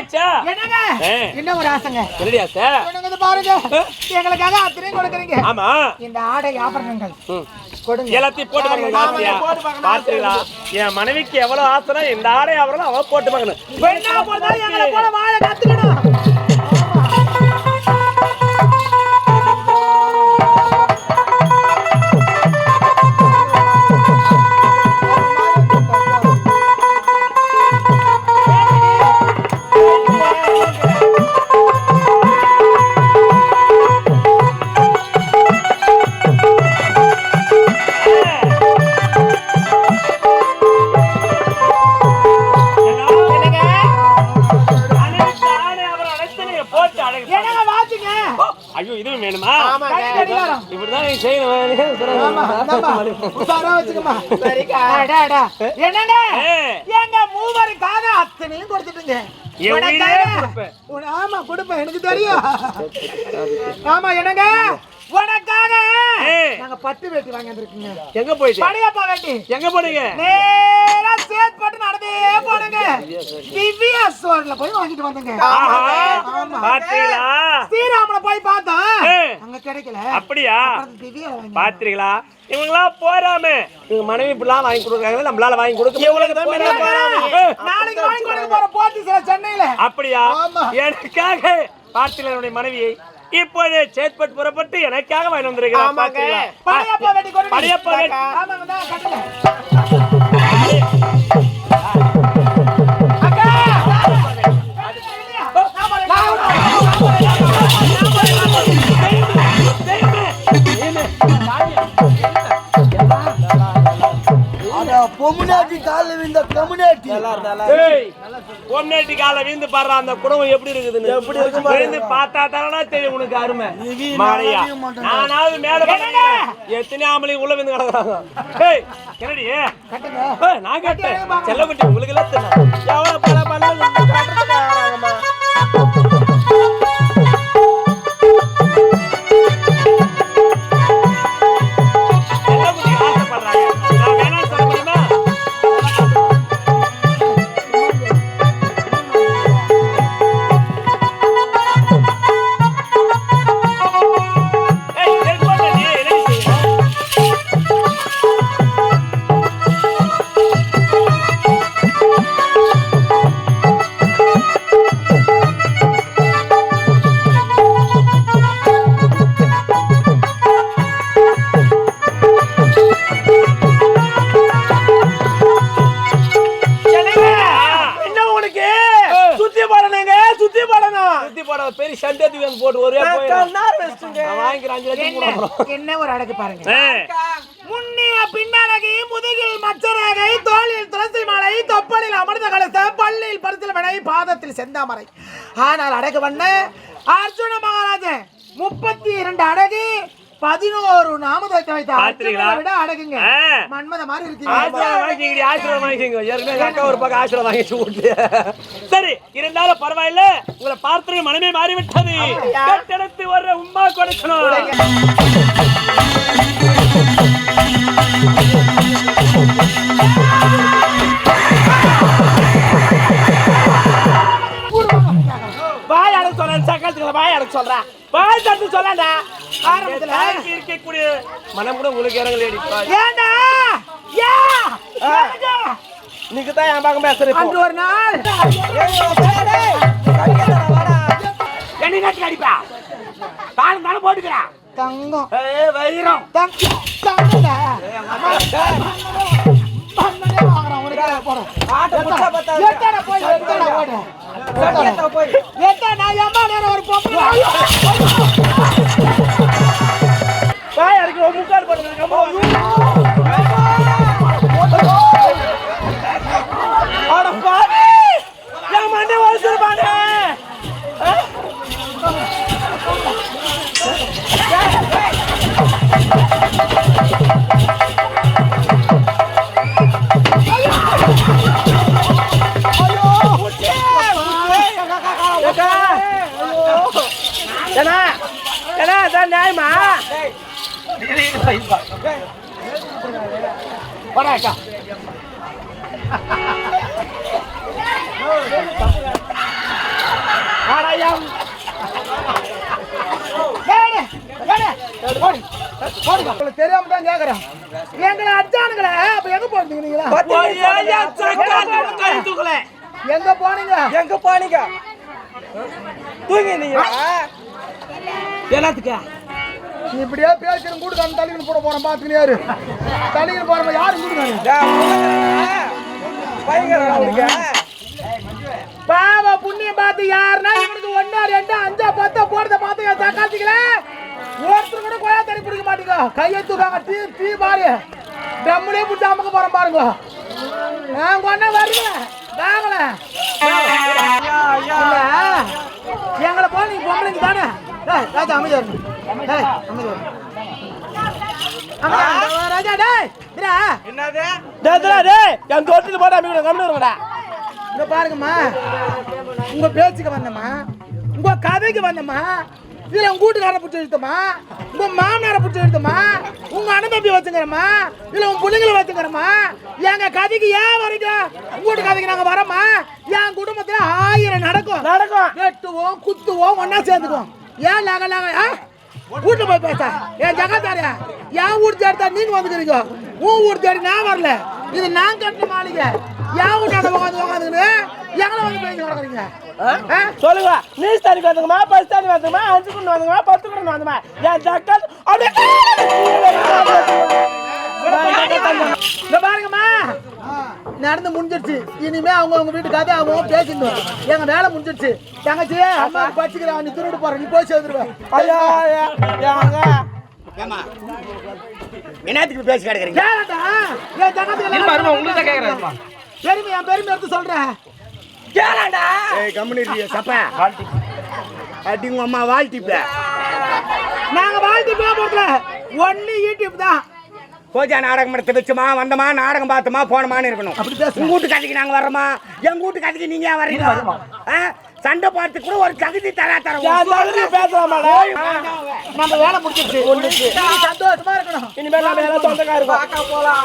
ஆயிடுச்சா? என்னங்க என்ன ஒரு ஆசைங்க? என்னடி ஆசை? சொல்லுங்க பாருங்க. எங்களுக்காக அத்தனையும் கொடுக்குறீங்க. ஆமா. இந்த ஆடை ஆபரணங்கள் கொடுங்க. எல்லாத்தையும் போட்டு பார்க்கணும். பாத்தீங்களா? என் மனைவிக்கு எவ்வளவு ஆசைனா இந்த ஆடை ஆபரணம் அவ போட்டு பார்க்கணும். பெண்ணா போட்டாலும் எங்களை போல வாழ கத்துக்கணும். ஐயோ இதுவும் வேணுமா? இப்படிதான் நீ செய்யணும். எங்க மூவருக்காக அத்தனையும் கொடுத்துட்டுங்க. ஆமா கொடுப்பேன், எனக்கு தெரியும். ஆமா என்னங்க உனக்காக நாங்க பட்டு வேட்டி வாங்கி வந்திருக்கீங்க. எங்க போயிட்டு? படையப்பா வேட்டி. எங்க போனீங்க? நேரா சேத் பட்டு நடந்தே போடுங்க. திவ்யா ஸ்டோர்ல போய் வாங்கிட்டு வந்தங்க. பாத்தீங்களா? ஸ்ரீராமல போய் பார்த்தோம், அங்க கிடைக்கல. அப்படியா? திவ்யா பாத்தீங்களா? இவங்களா போறாமே இவங்க மனைவி இப்படிலாம் வாங்கி கொடுக்குறாங்க, நம்மளால வாங்கி கொடுக்க இவங்களுக்கு நாளைக்கு வாங்கி கொடுக்க போற போட்டி சென்னையில. அப்படியா? எனக்காக பார்த்திலனுடைய மனைவியை இப்போதே சேத்பட் புறப்பட்டு எனக்காக வாங்கி வந்திருக்கிறார். படையப்பா வேட்டி கொடுங்க. படையப்பா வேட்டி. ஆமாங்க தான் கட்டுங்க. பொம்னாட்டி கால விந்த கம்யூனிட்டி பொம்னாட்டி கால விந்து பாரு அந்த குடும்பம் எப்படி இருக்குதுன்னு. எப்படி இருக்கு விந்து பார்த்தா தானே தெரியும் உனக்கு அருமை. மாடையா நானாவது மேல எத்தனை ஆம்பளை உள்ள விந்து கிடக்குறாங்க. ஏய் என்னடி கட்டுங்க. நான் கட்டேன் செல்லக்குட்டி உங்களுக்கு எல்லாம் தெரியும். எவ்வளவு பல பல காட்டுறாங்கம்மா. என்ன ஒரு அழகு பாருங்க. முன்னிய பின்னழகி, முதுகில் மச்சரகை, தோளில் துளசி மாலை, தொப்பலில் அமிர்த கலச, பல்லில் பரிசில் வினை, பாதத்தில் செந்தாமரை. ஆனால் அழகு வண்ண அர்ஜுன மகாராஜன் 32 அழகு 11 நாமதத்தை வைத்த அர்ஜுனனை விட அழகுங்க. மன்மத மாதிரி இருக்கீங்க. ஆசீர்வாதம் வாங்கிக்கோங்க. ஏற்கனவே அக்கா ஒரு பக்கம் ஆசீர்வாதம் வாங்கிச்சு விட்டு. சரி இருந்தாலும் பரவாயில்ல, உங்களை பார்த்து மனமே மாறிவிட்டது. கட்டடத்து வர்ற உமா கொடுக்கணும். வாய் அடக்க சொல்றேன், சக்கரத்துக்குள்ள வாய் அடக்க சொல்றேன். வாய் தட்டு சொல்லடா. ஆரம்பத்துல இருக்கக்கூடிய மனம் கூட உங்களுக்கு இறங்கலேடி. ஏண்டா யா நீங்க தான் என் பக்கம் பேசுறீங்க. அங்க ஒரு நாள் என்ன நட்டு அடிப்பா தான தான போட்டுக்கறா. தங்கம் வைரம் தங்கடா. பண்ணனே வாங்குறான் உனக்கு போற. ஆட்ட முச்சா பத்தா. எத்தனை போய் எத்தனை ஓடு. எத்தனை போய் எத்தனை நான் அம்மா நேரா ஒரு பொம்பளை. வாய் அடிக்கு ஒரு முக்கால் போடுங்க. அட பாவி நான் மண்டே வாசல் பானே. தான் நியாயமா அடையம் உங்களுக்கு தெரியாம தான் கேக்குறேன். எங்களை அடிச்சானுங்களே, அப்ப எங்க போனீங்க நீங்களா? கை தூக்கல எங்க போனீங்க? எங்க போனீங்க? தூங்கி நீங்க எல்லாத்துக்கா நீ இப்படியே பேசுறேன் கூட தான் தள்ளின்னு போட போறேன் பாத்துக்கினே யாரு தள்ளின்னு போறோம் யாரு கூடுங்க பயங்கர பாவ புண்ணியம் பார்த்து யாருன்னா இவனுக்கு 1 2 5 10 போறத பார்த்து என் தக்காத்திக்கல ஒருத்தர் கூட கோயா தண்ணி பிடிக்க மாட்டீங்க. கையை தூக்காங்க டீ பாரு டம்முலே புடிச்சு அமுக்க போறோம் பாருங்க. நான் கொண்டே வருங்க வாங்கல எங்களை போல நீங்க பொம்பளைங்க தானே. ராஜா அமைதியா இருக்கு. அமைதியா ராஜா டேய் என்னது என் தோட்டத்தில் போட அமைக்க கம்மி வருங்கடா. இங்க பாருங்கம்மா, உங்க பேச்சுக்கு வந்தம்மா, உங்க கதைக்கு வந்தம்மா, இதுல உங்க வீட்டுக்கார பிடிச்சி எடுத்தமா, உங்க மாமனார பிடிச்சி எடுத்தமா, உங்க அண்ணன் தம்பி வச்சுக்கிறோமா, இதுல உங்க பிள்ளைங்களை வச்சுக்கிறோமா. எங்க கதைக்கு ஏன் வரீங்க? உங்க வீட்டு கதைக்கு நாங்க வரோமா? என் குடும்பத்துல 1000 நடக்கும் வெட்டுவோம் குத்துவோம் ஒன்னா சேர்ந்துக்குவோம். ஏன் நாங்க வீட்டுல போய் பேச என் ஜகத்தாரு என் வீட்டு தேடி தான் நீங்க வந்துக்கிறீங்க. உன் வீட்டு தேடி நான் வரல. இது நான் கட்டின மாளிகை. என் வீட்டாண்ட உட்காந்துக்குன்னு எங்களை வந்து பேசி நடக்கிறீங்க. சொல்லுங்க நீஸ் தானி வந்துங்கம்மா 10 தானி வந்துங்கம்மா 5 குண்டு வந்துங்கம்மா 10 குண்டு வந்துமா என் ஜக்கத் அப்படியே இங்க பாருங்கம்மா, நடந்து முடிஞ்சிருச்சு. இனிமே அவங்க வீட்டு கதை அவங்க பேசிடணும். எங்க வேலை முடிஞ்சிருச்சு. தங்கச்சி அம்மா பச்சுக்கிறான், நீ திருடு போற, நீ போய் சேர்ந்துருவேன். ஐயா என்னத்துக்கு பேசி கிடக்குறீங்க? என் தங்கச்சி உங்களுக்கு கேக்குறேன் பெருமை என் பெருமை எடுத்து சொல்றேன். கேளாண்டா ஏய் கம்யூனிட்டி சப்ப அடி உங்க அம்மா வாழ்த்திப்ப நாங்க வாழ்த்து போறதுல ஒன்லி யூடியூப் தான். பூஜா நாடகம் எடுத்து வச்சுமா வந்தமா நாடகம் பார்த்தோமா போனமான்னு இருக்கணும். அப்படி பேசு. உங்க வீட்டு கதைக்கு நாங்க வர்றோமா? எங்க வீட்டு கதைக்கு நீங்க ஏன் வர்றீங்க? சண்டை பார்த்து கூட ஒரு தகுதி தராதரம் பேசலாமாடா நம்ம வேலை முடிச்சிருச்சு. சந்தோஷமா இருக்கணும். இனிமேல் நம்ம எல்லாம் சொந்தக்காரங்க போலாம்.